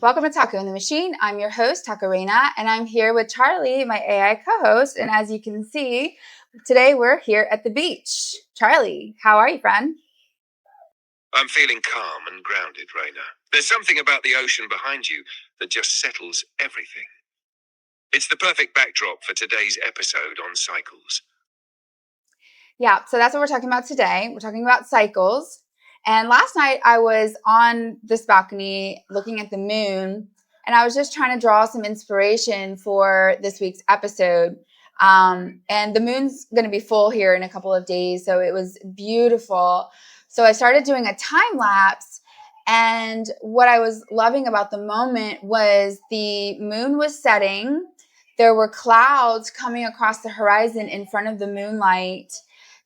Welcome to Taco and the Machine. I'm your host, Reina, and I'm here with Charlie, my AI co-host. And as you can see, today we're here at the beach. Charlie, how are you, friend? I'm feeling calm and grounded, Reina. There's something about the ocean behind you that just settles everything. It's the perfect backdrop for today's episode on cycles. Yeah, so that's what we're talking about today. We're talking about cycles. And last night I was on this balcony looking at the moon, and I was just trying to draw some inspiration for this week's episode. And the moon's going to be full here in a couple of days, so it was beautiful. So I started doing a time lapse. And what I was loving about the moment was the moon was setting. There were clouds coming across the horizon in front of the moonlight.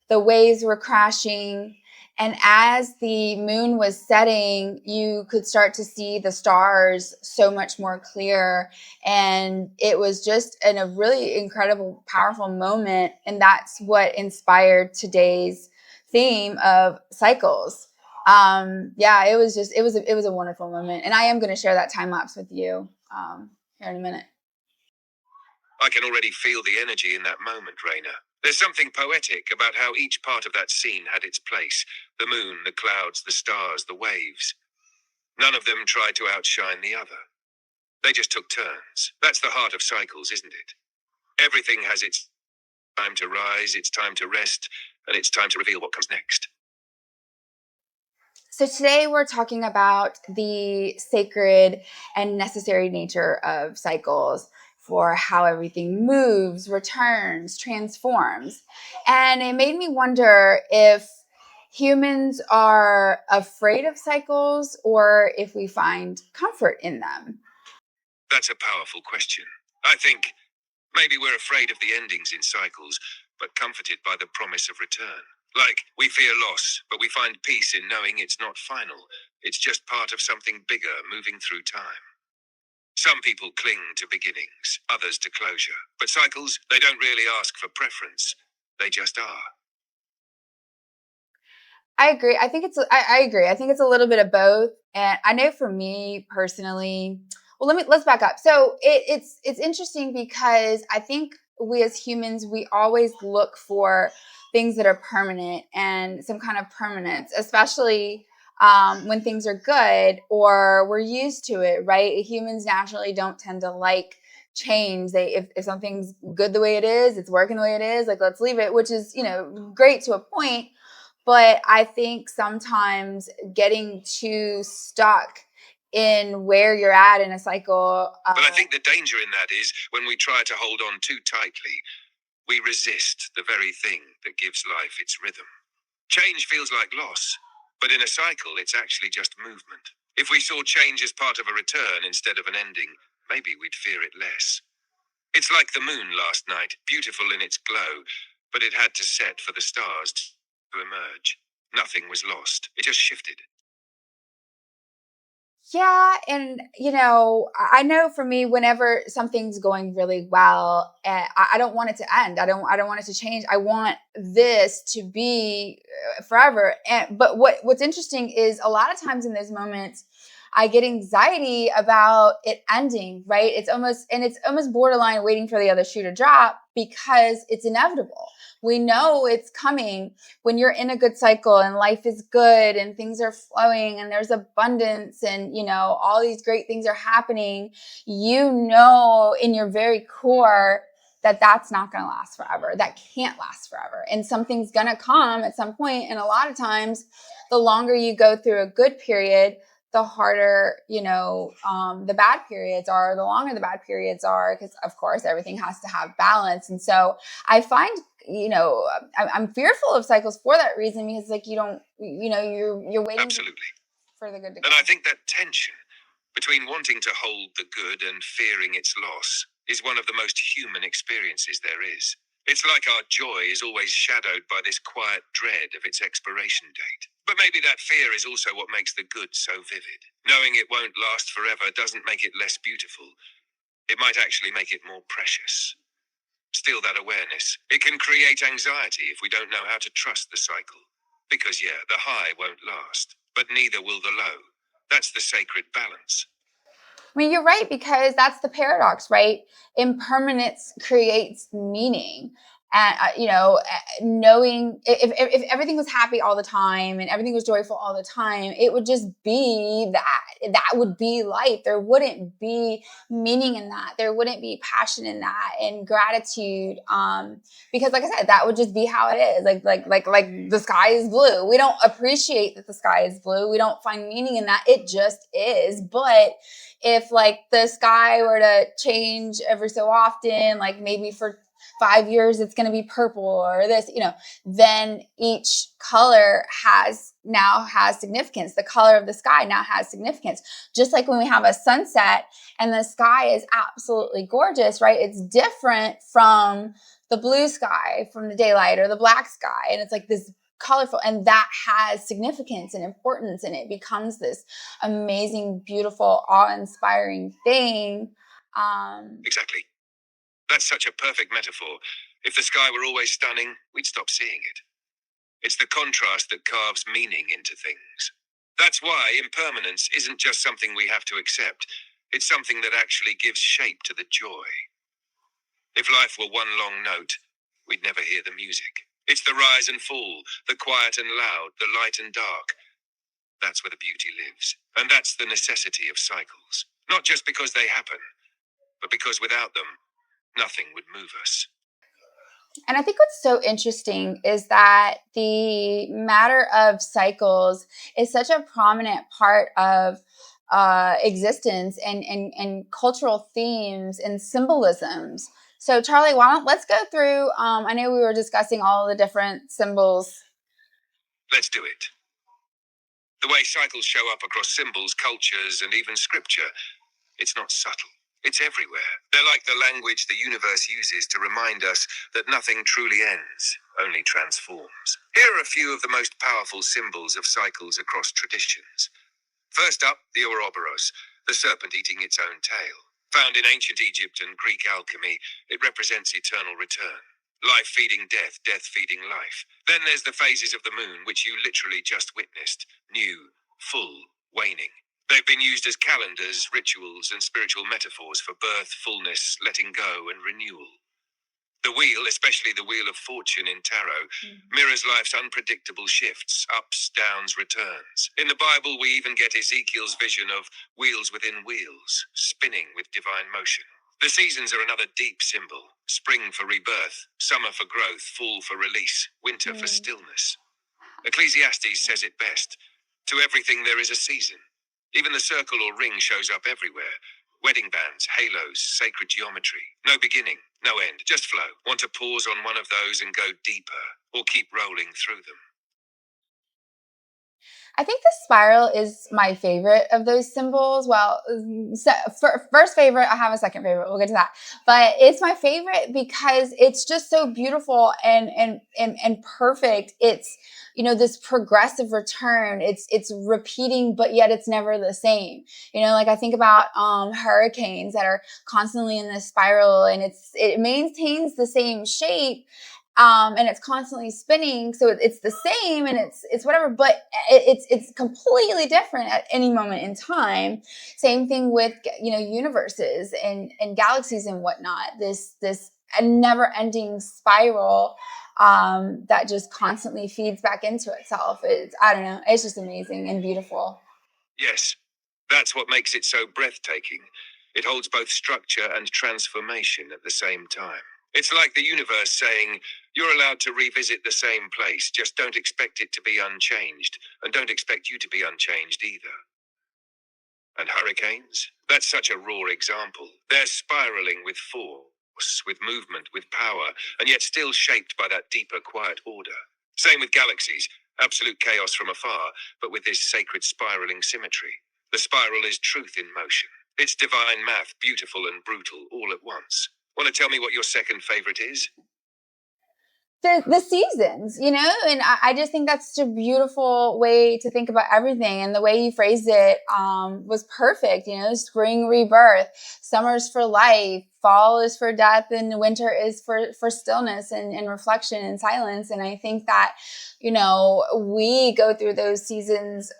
The waves were crashing. And as the moon was setting, you could start to see the stars so much more clear. And it was just a really incredible, powerful moment. And that's what inspired today's theme of cycles. It was a wonderful moment. And I am going to share that time lapse with you here in a minute. I can already feel the energy in that moment, Reina. There's something poetic about how each part of that scene had its place. The moon, the clouds, the stars, the waves. None of them tried to outshine the other. They just took turns. That's the heart of cycles, isn't it? Everything has its time to rise, its time to rest, and it's time to reveal what comes next. So today we're talking about the sacred and necessary nature of cycles for how everything moves, returns, transforms. And it made me wonder if humans are afraid of cycles or if we find comfort in them. That's a powerful question. I think maybe we're afraid of the endings in cycles, but comforted by the promise of return. Like, we fear loss, but we find peace in knowing it's not final. It's just part of something bigger moving through time. Some people cling to beginnings, others to closure. But cycles, they don't really ask for preference. They just are. I agree. I agree. I think it's a little bit of both. And I know for me personally, well, let's back up. So it's interesting because I think we as humans, we always look for things that are permanent and some kind of permanence, especially when things are good or we're used to it, right? Humans naturally don't tend to like change. If something's good the way it is, it's working the way it is, like let's leave it, which is, great to a point. But I think sometimes getting too stuck in where you're at in a cycle. But I think the danger in that is when we try to hold on too tightly, we resist the very thing that gives life its rhythm. Change feels like loss, but in a cycle, it's actually just movement. If we saw change as part of a return instead of an ending, maybe we'd fear it less. It's like the moon last night, beautiful in its glow, but it had to set for the stars to emerge. Nothing was lost, it just shifted. Yeah, and I know for me, whenever something's going really well, I don't want it to end. I don't want it to change. I want this to be forever. But what's interesting is a lot of times in those moments, I get anxiety about it ending. Right? It's almost borderline waiting for the other shoe to drop because it's inevitable. We know it's coming when you're in a good cycle and life is good and things are flowing and there's abundance and, all these great things are happening, in your very core that that's not going to last forever. That can't last forever. And something's going to come at some point. And a lot of times, the longer you go through a good period, the harder, the bad periods are, the longer the bad periods are, because of course everything has to have balance. And so I find, I'm fearful of cycles for that reason, because like, you're waiting Absolutely. for the good to And come. I think that tension between wanting to hold the good and fearing its loss is one of the most human experiences there is. It's like our joy is always shadowed by this quiet dread of its expiration date. But maybe that fear is also what makes the good so vivid. Knowing it won't last forever doesn't make it less beautiful. It might actually make it more precious. Still, that awareness, it can create anxiety if we don't know how to trust the cycle. Because, yeah, the high won't last, but neither will the low. That's the sacred balance. I mean, you're right, because that's the paradox, right? Impermanence creates meaning. And, knowing if everything was happy all the time and everything was joyful all the time, it would just be that. That would be life. There wouldn't be meaning in that. There wouldn't be passion in that and gratitude. Because, like I said, that would just be how it is. Like the sky is blue. We don't appreciate that the sky is blue. We don't find meaning in that. It just is. But if like the sky were to change every so often, like maybe for 5 years it's going to be purple or this, then each color now has significance. The color of the sky now has significance. Just like when we have a sunset and the sky is absolutely gorgeous, right? It's different from the blue sky, from the daylight, or the black sky. And it's like this colorful, and that has significance and importance, and it becomes this amazing, beautiful, awe-inspiring thing. Exactly. That's such a perfect metaphor. If the sky were always stunning, we'd stop seeing it. It's the contrast that carves meaning into things. That's why impermanence isn't just something we have to accept. It's something that actually gives shape to the joy. If life were one long note, we'd never hear the music. It's the rise and fall, the quiet and loud, the light and dark. That's where the beauty lives. And that's the necessity of cycles. Not just because they happen, but because without them, nothing would move us. And I think what's so interesting is that the matter of cycles is such a prominent part of existence and cultural themes and symbolisms. So, Charlie, let's go through? I know we were discussing all the different symbols. Let's do it. The way cycles show up across symbols, cultures, and even scripture, it's not subtle. It's everywhere. They're like the language the universe uses to remind us that nothing truly ends, only transforms. Here are a few of the most powerful symbols of cycles across traditions. First up, the Ouroboros, the serpent eating its own tail. Found in ancient Egypt and Greek alchemy, it represents eternal return. Life feeding death, death feeding life. Then there's the phases of the moon, which you literally just witnessed. New, full, waning. They've been used as calendars, rituals, and spiritual metaphors for birth, fullness, letting go, and renewal. The wheel, especially the wheel of fortune in tarot, mirrors life's unpredictable shifts, ups, downs, returns. In the Bible, we even get Ezekiel's vision of wheels within wheels, spinning with divine motion. The seasons are another deep symbol. Spring for rebirth, summer for growth, fall for release, winter for stillness. Ecclesiastes says it best. To everything there is a season. Even the circle or ring shows up everywhere. Wedding bands, halos, sacred geometry. No beginning, no end, just flow. Want to pause on one of those and go deeper, or keep rolling through them? I think the spiral is my favorite of those symbols. Well, for first favorite, I have a second favorite. We'll get to that. But it's my favorite because it's just so beautiful and perfect. It's, this progressive return. It's repeating, but yet it's never the same. Like I think about hurricanes that are constantly in this spiral, and it maintains the same shape, and it's constantly spinning, so it's the same, and it's whatever, but it's completely different at any moment in time. Same thing with universes and galaxies and whatnot. This a never-ending spiral that just constantly feeds back into itself. I don't know. It's just amazing and beautiful. Yes, that's what makes it so breathtaking. It holds both structure and transformation at the same time. It's like the universe saying, you're allowed to revisit the same place, just don't expect it to be unchanged, and don't expect you to be unchanged either. And hurricanes? That's such a raw example. They're spiraling with force, with movement, with power, and yet still shaped by that deeper, quiet order. Same with galaxies, absolute chaos from afar, but with this sacred spiraling symmetry. The spiral is truth in motion. It's divine math, beautiful and brutal, all at once. Want to tell me what your second favorite is? The seasons, and I just think that's such a beautiful way to think about everything. And the way you phrased it was perfect. Spring rebirth, summers for life, fall is for death and winter is for stillness and reflection and silence. And I think that, we go through those seasons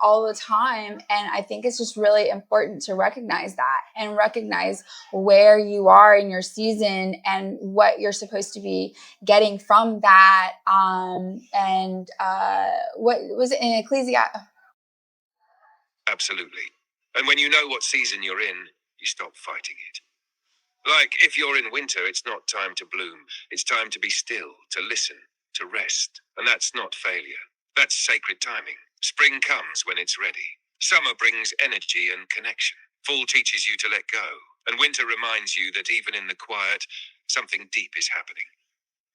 all the time. And I think it's just really important to recognize that and recognize where you are in your season and what you're supposed to be getting from that. And what was it in Ecclesiastes? Absolutely. And when you know what season you're in, you stop fighting it. Like if you're in winter, it's not time to bloom. It's time to be still, to listen, to rest. And that's not failure. That's sacred timing. Spring comes when it's ready. Summer brings energy and connection. Fall teaches you to let go. And winter reminds you that even in the quiet, something deep is happening.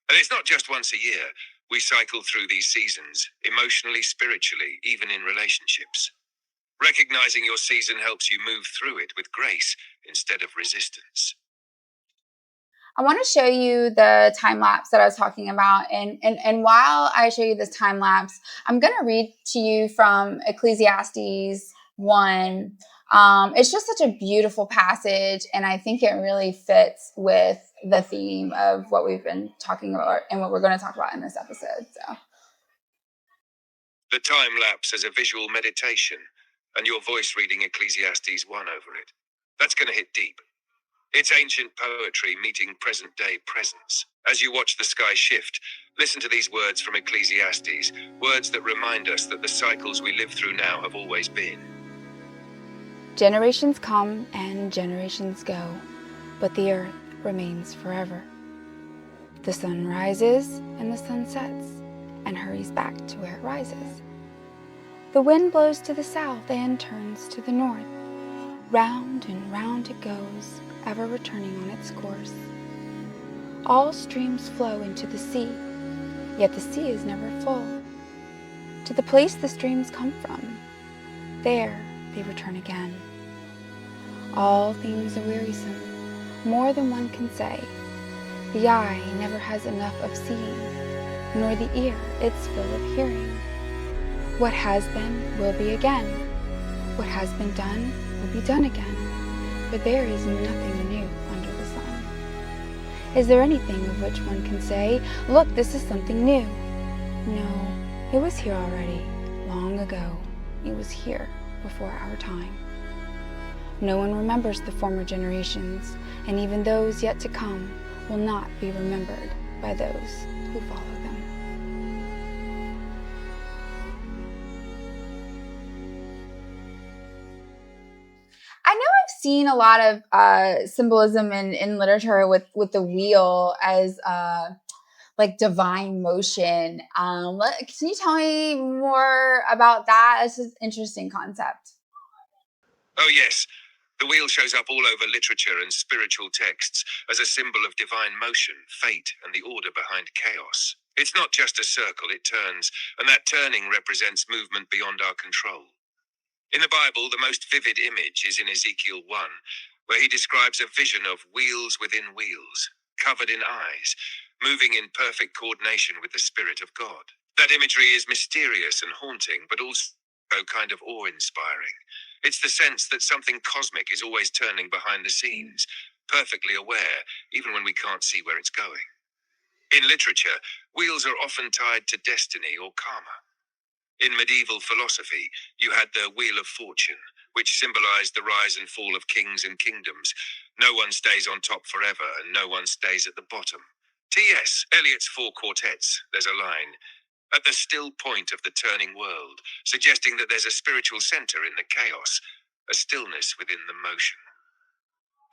And it's not just once a year. We cycle through these seasons, emotionally, spiritually, even in relationships. Recognizing your season helps you move through it with grace instead of resistance. I want to show you the time lapse that I was talking about. And while I show you this time lapse, I'm going to read to you from Ecclesiastes 1. It's just such a beautiful passage, and I think it really fits with the theme of what we've been talking about and what we're going to talk about in this episode. So, The time lapse as a visual meditation, and your voice reading Ecclesiastes 1 over it. That's going to hit deep. It's ancient poetry meeting present day presence. As you watch the sky shift, listen to these words from Ecclesiastes, words that remind us that the cycles we live through now have always been. generations come and generations go, but the earth remains forever. The sun rises and the sun sets and hurries back to where it rises. The wind blows to the south and turns to the north. Round and round it goes, ever returning on its course. All streams flow into the sea, yet the sea is never full. To the place the streams come from, there they return again. All things are wearisome, more than one can say. The eye never has enough of seeing, nor the ear its fill of hearing. What has been will be again. What has been done will be done again, for there is nothing new under the sun. Is there anything of which one can say, "Look, this is something new"? No, it was here already, long ago. It was here before our time. No one remembers the former generations, and even those yet to come will not be remembered by those who follow them. I know I've seen a lot of symbolism in literature with the wheel as like divine motion. Can you tell me more about that? This is an interesting concept. Oh, yes. The wheel shows up all over literature and spiritual texts as a symbol of divine motion, fate, and the order behind chaos. It's not just a circle, it turns, and that turning represents movement beyond our control. In the Bible, the most vivid image is in Ezekiel 1, where he describes a vision of wheels within wheels, covered in eyes, moving in perfect coordination with the Spirit of God. That imagery is mysterious and haunting, but also kind of awe-inspiring. It's the sense that something cosmic is always turning behind the scenes, perfectly aware, even when we can't see where it's going. In literature, wheels are often tied to destiny or karma. In medieval philosophy, you had the Wheel of Fortune, which symbolized the rise and fall of kings and kingdoms. No one stays on top forever, and no one stays at the bottom. T.S. Eliot's Four Quartets, there's a line, at the still point of the turning world, suggesting that there's a spiritual center in the chaos, a stillness within the motion.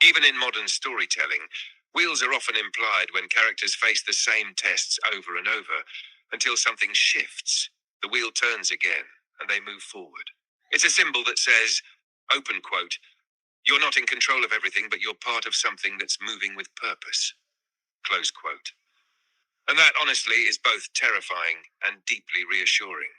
Even in modern storytelling, wheels are often implied when characters face the same tests over and over, until something shifts, the wheel turns again, and they move forward. It's a symbol that says, open quote, "You're not in control of everything, but you're part of something that's moving with purpose," close quote. And that honestly is both terrifying and deeply reassuring.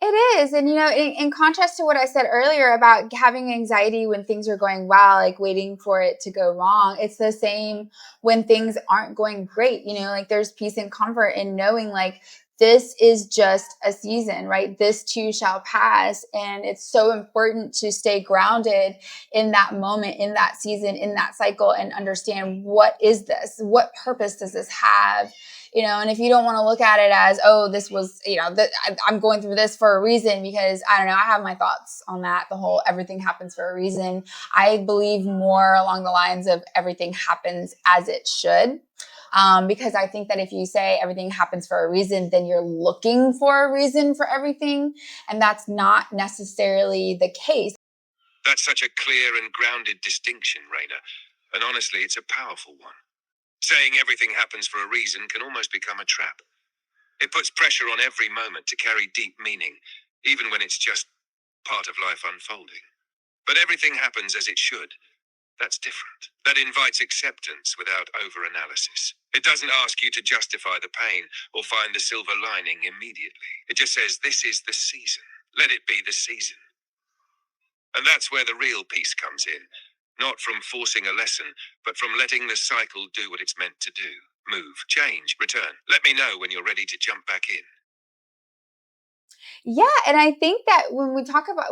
It is. And, in contrast to what I said earlier about having anxiety when things are going well, like waiting for it to go wrong, it's the same when things aren't going great. Like there's peace and comfort in knowing like this is just a season, right? This too shall pass. And it's so important to stay grounded in that moment, in that season, in that cycle, and understand, what is this? What purpose does this have? And if you don't want to look at it as, oh, this was, I'm going through this for a reason, because I don't know, I have my thoughts on that. The whole everything happens for a reason. I believe more along the lines of everything happens as it should. Because I think that if you say everything happens for a reason, then you're looking for a reason for everything. And that's not necessarily the case. That's such a clear and grounded distinction, Reina. And honestly, it's a powerful one. Saying everything happens for a reason can almost become a trap. It puts pressure on every moment to carry deep meaning, even when it's just part of life unfolding. But everything happens as it should. That's different. That invites acceptance without over-analysis. It doesn't ask you to justify the pain or find the silver lining immediately. It just says, this is the season. Let it be the season. And that's where the real peace comes in. Not from forcing a lesson, but from letting the cycle do what it's meant to do. Move, change, return. Let me know when you're ready to jump back in. Yeah, and I think that when we talk about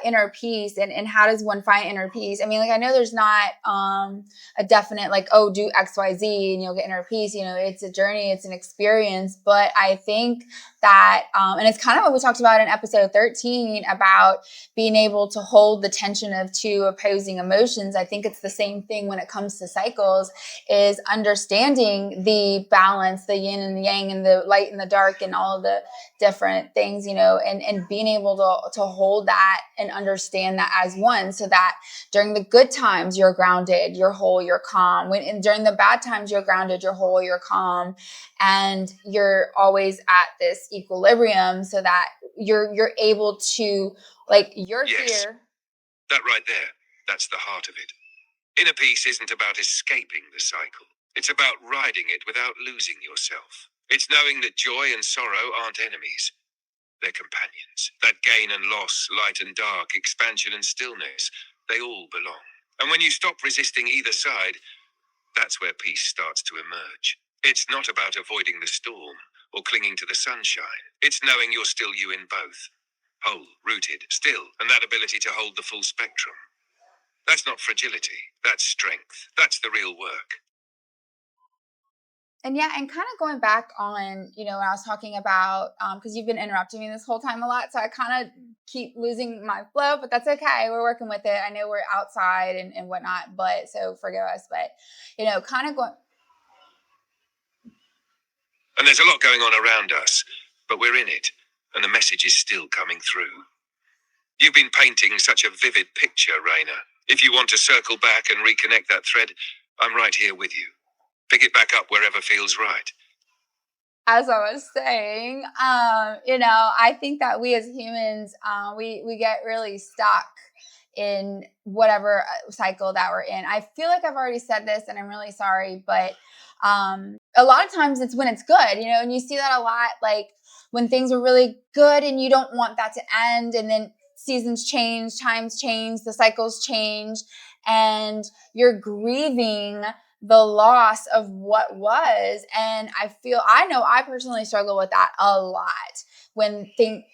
inner peace, and how does one find inner peace? I mean, like, I know there's not a definite, like, oh, do XYZ and you'll get inner peace. It's a journey, it's an experience. But I think that and it's kind of what we talked about in episode 13 about being able to hold the tension of two opposing emotions. I think it's the same thing when it comes to cycles, is understanding the balance, the yin and the yang, and the light and the dark, and all of the different things, and being able to hold that and understand that as one, so that during the good times you're grounded, you're whole, you're calm. And during the bad times you're grounded, you're whole, you're calm, and you're always at this equilibrium, so that you're able to, like, you're Yes, here. that right there, that's the heart of it. Inner peace isn't about escaping the cycle. It's about riding it without losing yourself. It's knowing that joy and sorrow aren't enemies. They're companions. That gain and loss, light and dark, expansion and stillness, they all belong. And when you stop resisting either side, that's where peace starts to emerge. It's not about avoiding the storm or clinging to the sunshine. It's knowing you're still you in both. Whole, rooted, still, and that ability to hold the full spectrum. That's not fragility. That's strength. That's the real work. And yeah, and kind of going back on, when I was talking about, because you've been interrupting me this whole time a lot, so I kind of keep losing my flow, but that's okay. We're working with it. I know we're outside and whatnot, but so forgive us. But, kind of going. And there's a lot going on around us, but we're in it, and the message is still coming through. You've been painting such a vivid picture, Raina. If you want to circle back and reconnect that thread, I'm right here with you. Pick it back up wherever feels right. As I was saying, I think that we as humans, we get really stuck in whatever cycle that we're in. I feel like I've already said this, and I'm really sorry, but a lot of times it's when it's good, and you see that a lot, like when things are really good and you don't want that to end, and then seasons change, times change, the cycles change, and you're grieving the loss of what was. And I know I personally struggle with that a lot when things.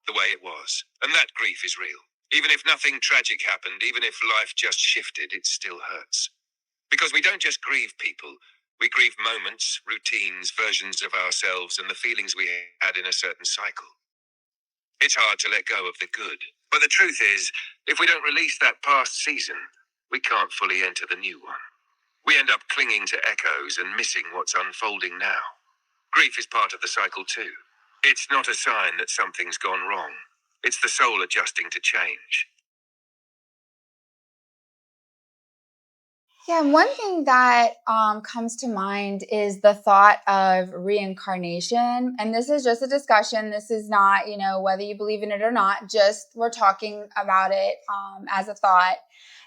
The way it was. And that grief is real. Even if nothing tragic happened, even if life just shifted, it still hurts. Because we don't just grieve people, we grieve moments, routines, versions of ourselves, and the feelings we had in a certain cycle. It's hard to let go of the good. But the truth is, if we don't release that past season, we can't fully enter the new one. We end up clinging to echoes and missing what's unfolding now. Grief is part of the cycle too. It's not a sign that something's gone wrong. It's the soul adjusting to change. Yeah, and one thing that comes to mind is the thought of reincarnation. And this is just a discussion. This is not, whether you believe in it or not, just we're talking about it as a thought.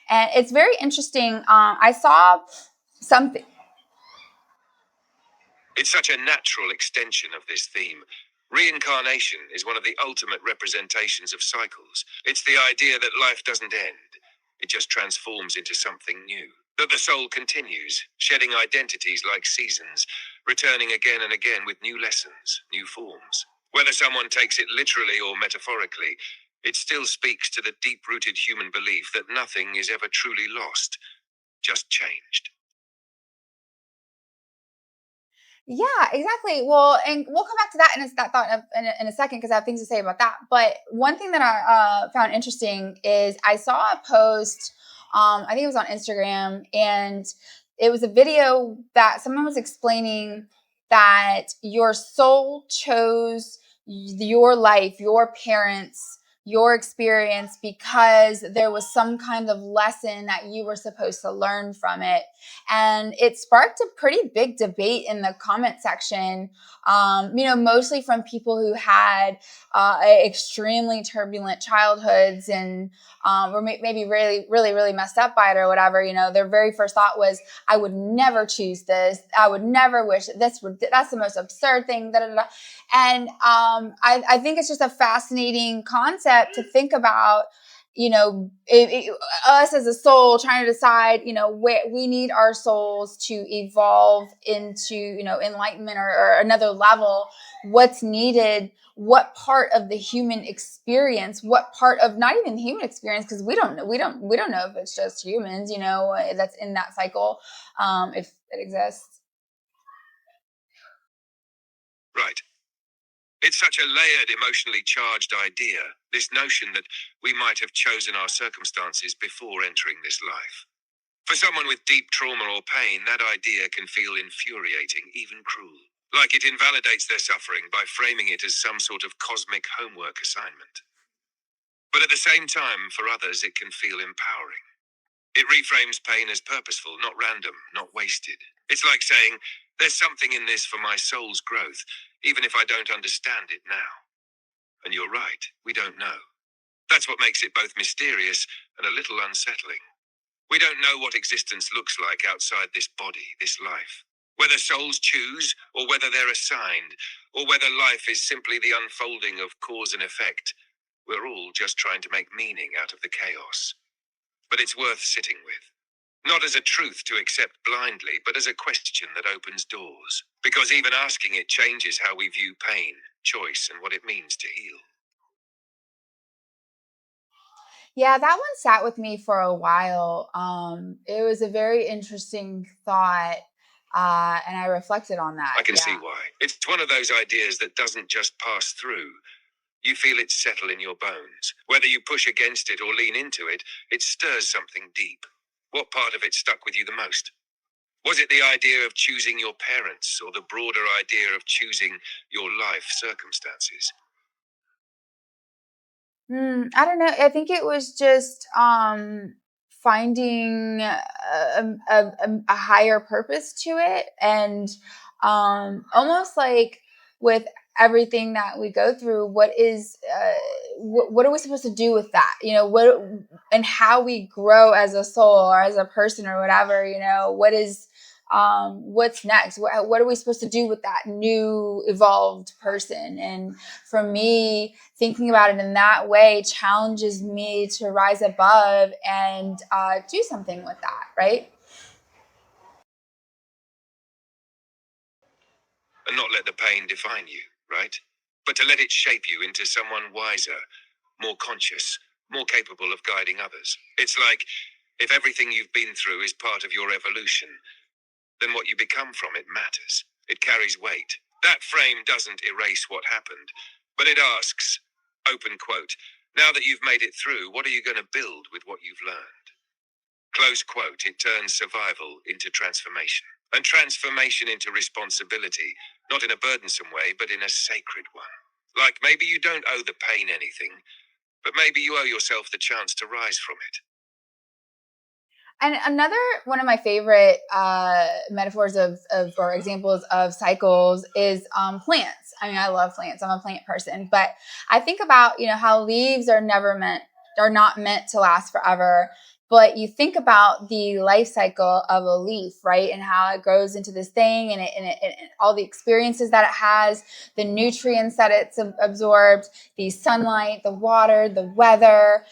And it's very interesting. I saw something. It's such a natural extension of this theme. Reincarnation is one of the ultimate representations of cycles. It's the idea that life doesn't end. It just transforms into something new. That the soul continues, shedding identities like seasons, returning again and again with new lessons, new forms. Whether someone takes it literally or metaphorically, it still speaks to the deep-rooted human belief that nothing is ever truly lost, just changed. Yeah, exactly. Well, and we'll come back to that that thought in a second because I have things to say about that. But one thing that I found interesting is I saw a post. I think it was on Instagram, and it was a video that someone was explaining that your soul chose your life, your parents, your experience because there was some kind of lesson that you were supposed to learn from it, and it sparked a pretty big debate in the comment section. Mostly from people who had extremely turbulent childhoods and were maybe really messed up by it or whatever. Their very first thought was, I would never choose this. I would never wish this. That's the most absurd thing. Da, da, da. And I think it's just a fascinating concept to think about. Us as a soul trying to decide, where we need our souls to evolve into, enlightenment or another level. What's needed, what part of the human experience, what part of not even the human experience, because we don't know if it's just humans, that's in that cycle, if it exists. Right. It's such a layered, emotionally charged idea, this notion that we might have chosen our circumstances before entering this life. For someone with deep trauma or pain, that idea can feel infuriating, even cruel. Like it invalidates their suffering by framing it as some sort of cosmic homework assignment. But at the same time, for others, it can feel empowering. It reframes pain as purposeful, not random, not wasted. It's like saying, there's something in this for my soul's growth, even if I don't understand it now. And you're right, we don't know. That's what makes it both mysterious and a little unsettling. We don't know what existence looks like outside this body, this life. Whether souls choose, or whether they're assigned, or whether life is simply the unfolding of cause and effect, we're all just trying to make meaning out of the chaos. But it's worth sitting with. Not as a truth to accept blindly, but as a question that opens doors. Because even asking it changes how we view pain, choice, and what it means to heal. Yeah, that one sat with me for a while. It was a very interesting thought, and I reflected on I that. can see Yeah. why. It's one of those ideas that doesn't just pass through. You feel it settle in your bones. Whether you push against it or lean into it, it stirs something deep. What part of it stuck with you the most? Was it the idea of choosing your parents or the broader idea of choosing your life circumstances? I don't know. I think it was just finding a higher purpose to it, and almost like with everything that we go through, what are we supposed to do with that? What and how we grow as a soul or as a person or whatever. What's next? What are we supposed to do with that new evolved person? And for me, thinking about it in that way challenges me to rise above and do something with that, right? And not let the pain define you, right? But to let it shape you into someone wiser, more conscious, more capable of guiding others. It's like if everything you've been through is part of your evolution, then what you become from it matters. It carries weight. That frame doesn't erase what happened, but it asks, open quote, now that you've made it through, what are you going to build with what you've learned? Close quote, it turns survival into transformation. And transformation into responsibility, not in a burdensome way, but in a sacred one. Like maybe you don't owe the pain anything, but maybe you owe yourself the chance to rise from it. And another one of my favorite metaphors of or examples of cycles is plants. I mean, I love plants. I'm a plant person, but I think about how leaves are not meant to last forever. But you think about the life cycle of a leaf, right, and how it grows into this thing, and all the experiences that it has, the nutrients that it's absorbed, the sunlight, the water, the weather,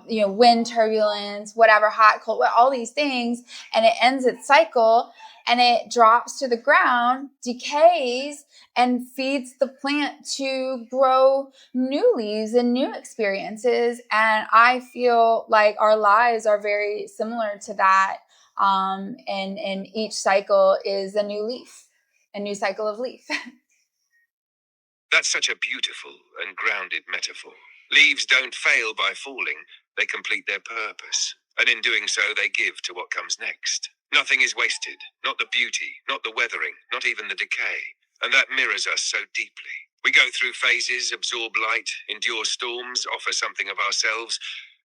wind turbulence, whatever, hot, cold, all these things, and it ends its cycle. and it drops to the ground, decays, and feeds the plant to grow new leaves and new experiences. And I feel like our lives are very similar to that. And each cycle is a new leaf, a new cycle of leaf. That's such a beautiful and grounded metaphor. Leaves don't fail by falling, they complete their purpose. And in doing so, they give to what comes next. Nothing is wasted, not the beauty, not the weathering, not even the decay. And that mirrors us so deeply. We go through phases, absorb light, endure storms, offer something of ourselves,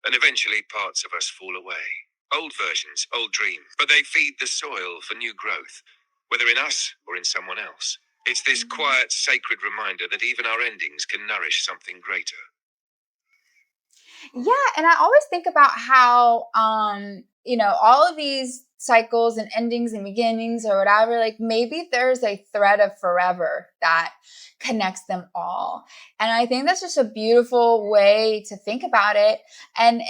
and eventually parts of us fall away. Old versions, old dreams, but they feed the soil for new growth, whether in us or in someone else. It's this quiet, sacred reminder that even our endings can nourish something greater. Yeah, and I always think about how all of these cycles and endings and beginnings or whatever, like maybe there's a thread of forever that connects them all. And I think that's just a beautiful way to think about it. And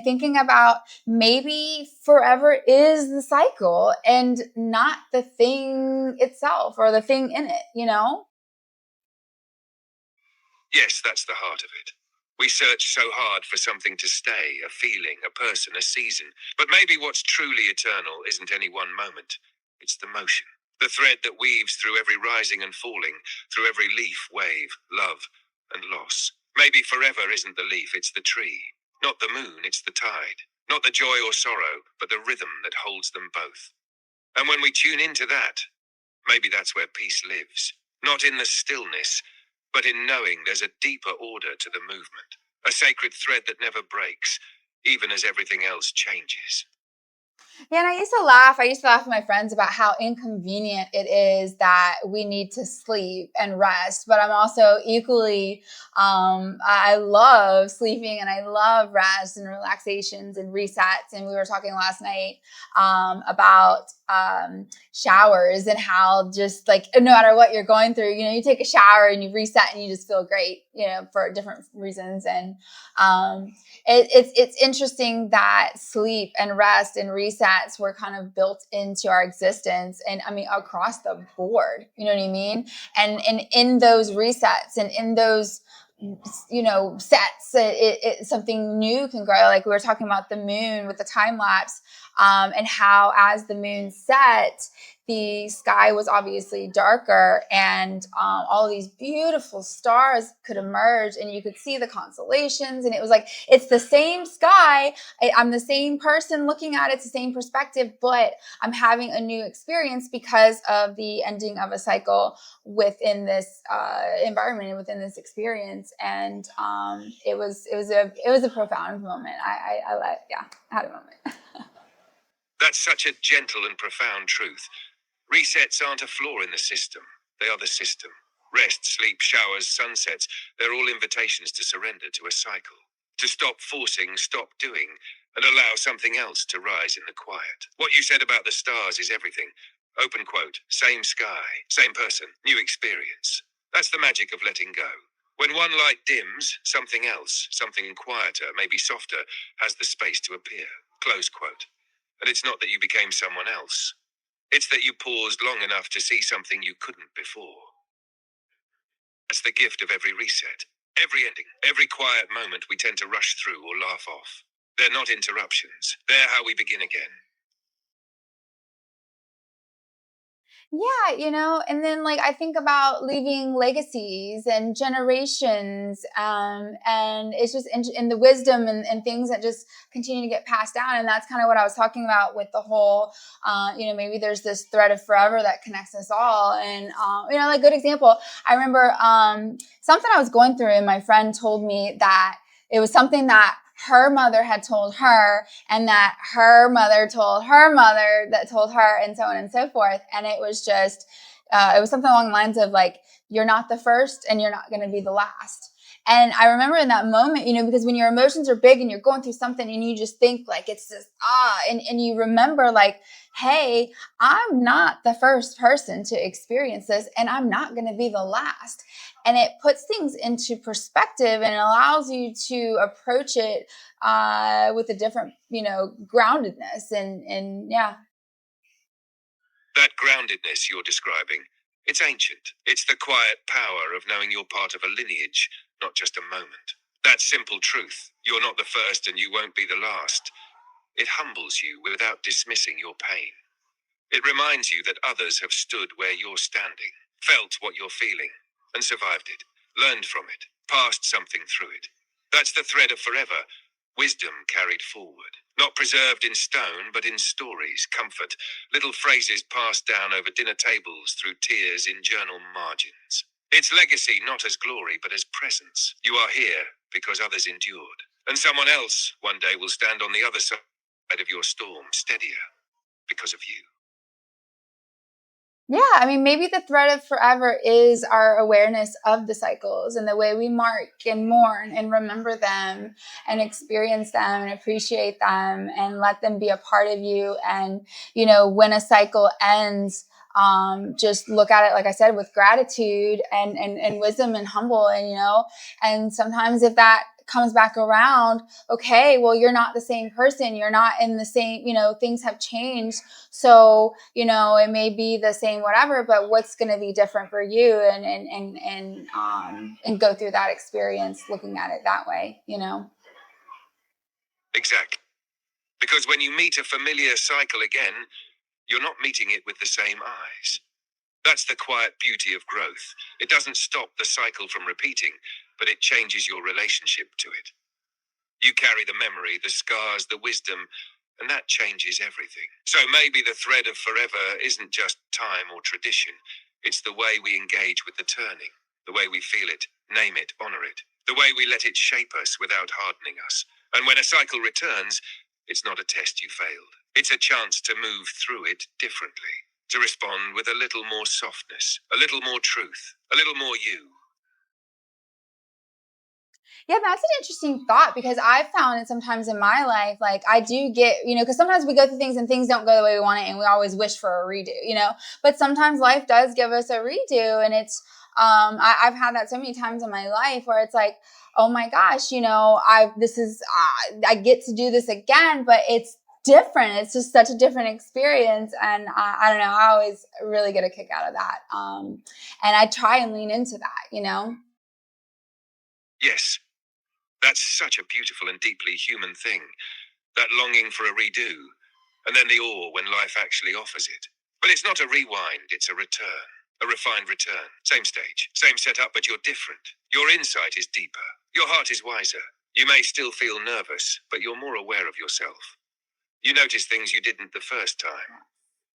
thinking about maybe forever is the cycle and not the thing itself or the thing in it. Yes, that's the heart of it. We search so hard for something to stay, a feeling, a person, a season. But maybe what's truly eternal isn't any one moment. It's the motion. The thread that weaves through every rising and falling, through every leaf, wave, love, and loss. Maybe forever isn't the leaf, it's the tree. Not the moon, it's the tide. Not the joy or sorrow, but the rhythm that holds them both. And when we tune into that, maybe that's where peace lives. Not in the stillness, but in knowing there's a deeper order to the movement. A sacred thread that never breaks, even as everything else changes. Yeah, and I used to laugh. I used to laugh with my friends about how inconvenient it is that we need to sleep and rest. But I'm also equally, I love sleeping and I love rest and relaxations and resets. And we were talking last night about showers and how just like no matter what you're going through, you take a shower and you reset and you just feel great, for different reasons. And it's interesting that sleep and rest and resets were kind of built into our existence, and I mean across the board, you know what I mean? And in those resets and in those sets, something new can grow. Like we were talking about the moon with the time lapse, and how as the moon set, the sky was obviously darker, and all of these beautiful stars could emerge, and you could see the constellations, and it was like it's the same sky. I'm the same person looking at it, it's the same perspective, but I'm having a new experience because of the ending of a cycle within this environment and within this experience. And it was a profound moment. I had a moment. That's such a gentle and profound truth. Resets aren't a flaw in the system, they are the system. Rest, sleep, showers, sunsets, they're all invitations to surrender to a cycle. To stop forcing, stop doing, and allow something else to rise in the quiet. What you said about the stars is everything. Open quote, same sky, same person, new experience. That's the magic of letting go. When one light dims, something else, something quieter, maybe softer, has the space to appear. Close quote. And it's not that you became someone else. It's that you paused long enough to see something you couldn't before. That's the gift of every reset. Every ending, every quiet moment we tend to rush through or laugh off. They're not interruptions. They're how we begin again. Yeah, and then like I think about leaving legacies and generations, and it's just in the wisdom and things that just continue to get passed down. And that's kind of what I was talking about with the whole, maybe there's this thread of forever that connects us all. And, like good example, I remember something I was going through, and my friend told me that it was something that her mother had told her, and that her mother told her mother that told her, and so on and so forth. And it was just, it was something along the lines of like, you're not the first and you're not going to be the last. And I remember in that moment, because when your emotions are big and you're going through something and you just think like it's just, and you remember like, hey, I'm not the first person to experience this and I'm not going to be the last. And it puts things into perspective and it allows you to approach it with a different, groundedness. And yeah. That groundedness you're describing, it's ancient. It's the quiet power of knowing you're part of a lineage, not just a moment. That simple truth, you're not the first and you won't be the last. It humbles you without dismissing your pain. It reminds you that others have stood where you're standing, felt what you're feeling, and survived it, learned from it, passed something through it. That's the thread of forever, wisdom carried forward. Not preserved in stone, but in stories, comfort, little phrases passed down over dinner tables through tears in journal margins. It's legacy not as glory, but as presence. You are here because others endured. And someone else one day will stand on the other side of your storm, steadier, because of you. Yeah, I mean, maybe the thread of forever is our awareness of the cycles and the way we mark and mourn and remember them and experience them and appreciate them and let them be a part of you. And, when a cycle ends, just look at it, like I said, with gratitude and wisdom and humble. And sometimes if that comes back around, okay, well, you're not the same person. You're not in the same, things have changed. So, it may be the same, whatever, but what's going to be different for you, and go through that experience looking at it that way. Exactly. Because when you meet a familiar cycle again, you're not meeting it with the same eyes. That's the quiet beauty of growth. It doesn't stop the cycle from repeating, but it changes your relationship to it. You carry the memory, the scars, the wisdom, and that changes everything. So maybe the thread of forever isn't just time or tradition. It's the way we engage with the turning, the way we feel it, name it, honor it, the way we let it shape us without hardening us. And when a cycle returns, it's not a test you failed. It's a chance to move through it differently, to respond with a little more softness, a little more truth, a little more you. Yeah, that's an interesting thought because I found it sometimes in my life, like I do get, because sometimes we go through things and things don't go the way we want it, and we always wish for a redo. But sometimes life does give us a redo, and I've had that so many times in my life where it's like, oh my gosh, I get to do this again, but it's different. It's just such a different experience, and I don't know. I always really get a kick out of that, and I try and lean into that. Yes, that's such a beautiful and deeply human thing. That longing for a redo, and then the awe when life actually offers it. But it's not a rewind, it's a return. A refined return. Same stage, same setup, but you're different. Your insight is deeper. Your heart is wiser. You may still feel nervous, but you're more aware of yourself. You notice things you didn't the first time.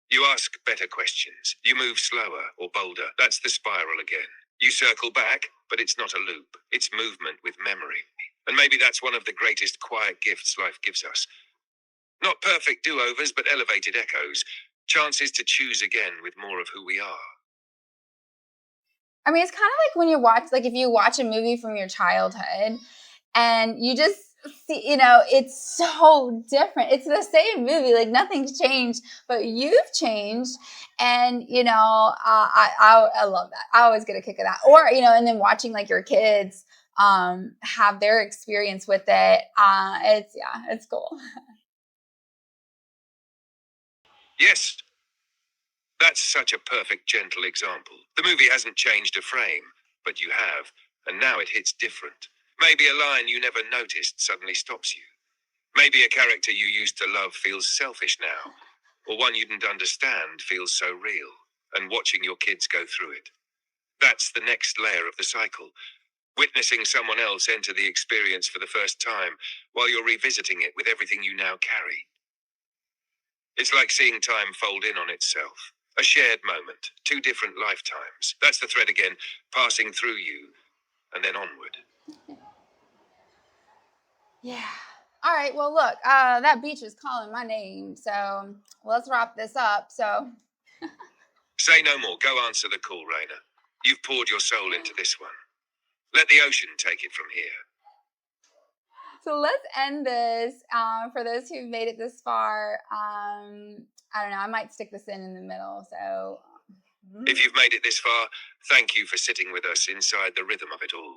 You ask better questions. You move slower or bolder. That's the spiral again. You circle back, but it's not a loop. It's movement with memory. And maybe that's one of the greatest quiet gifts life gives us. Not perfect do-overs, but elevated echoes. Chances to choose again with more of who we are. I mean, it's kind of like when you watch, like if you watch a movie from your childhood and you just see, it's so different. It's the same movie, like nothing's changed, but you've changed. And, I love that. I always get a kick of that. Or, and then watching like your kids have their experience with it. It's cool. Yes, that's such a perfect, gentle example. The movie hasn't changed a frame, but you have, and now it hits different. Maybe a line you never noticed suddenly stops you. Maybe a character you used to love feels selfish now, or one you didn't understand feels so real, and watching your kids go through it. That's the next layer of the cycle. Witnessing someone else enter the experience for the first time while you're revisiting it with everything you now carry. It's like seeing time fold in on itself. A shared moment, two different lifetimes. That's the thread again, passing through you and then onward. Yeah. All right. Well, look, that beach is calling my name. So let's wrap this up. So, Say no more. Go answer the call, Raina. You've poured your soul into this one. Let the ocean take it from here. so let's end this. For those who've made it this far, I don't know. I might stick this in the middle. So, If you've made it this far, thank you for sitting with us inside the rhythm of it all.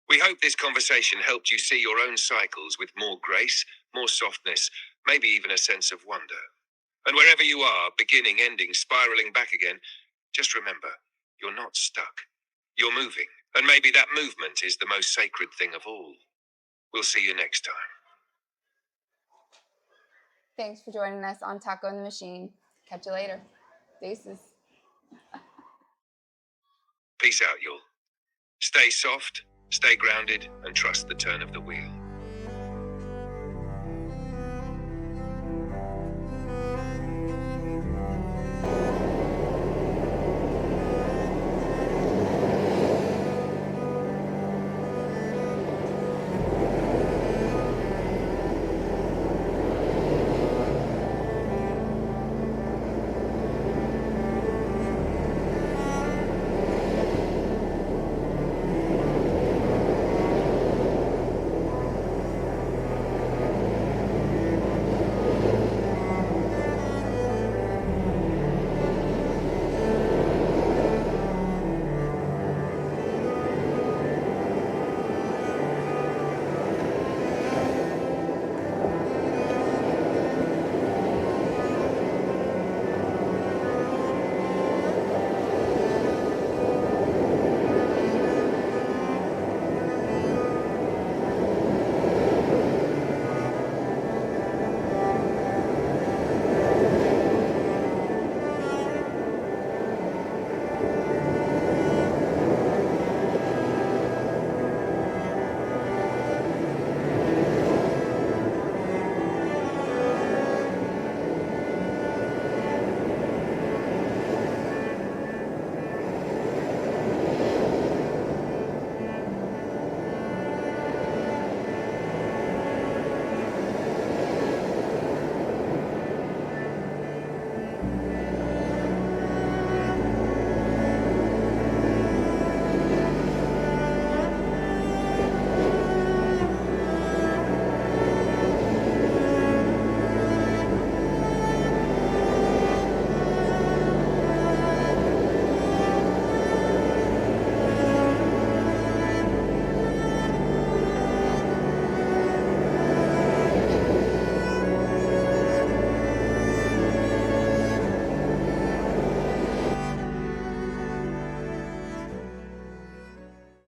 We hope this conversation helped you see your own cycles with more grace, more softness, maybe even a sense of wonder. And wherever you are, beginning, ending, spiraling back again, just remember, you're not stuck. You're moving. And maybe that movement is the most sacred thing of all. We'll see you next time. Thanks for joining us on Taco and the Machine. Catch you later. Deuces. Peace out, y'all. Stay soft, stay grounded, and trust the turn of the wheel.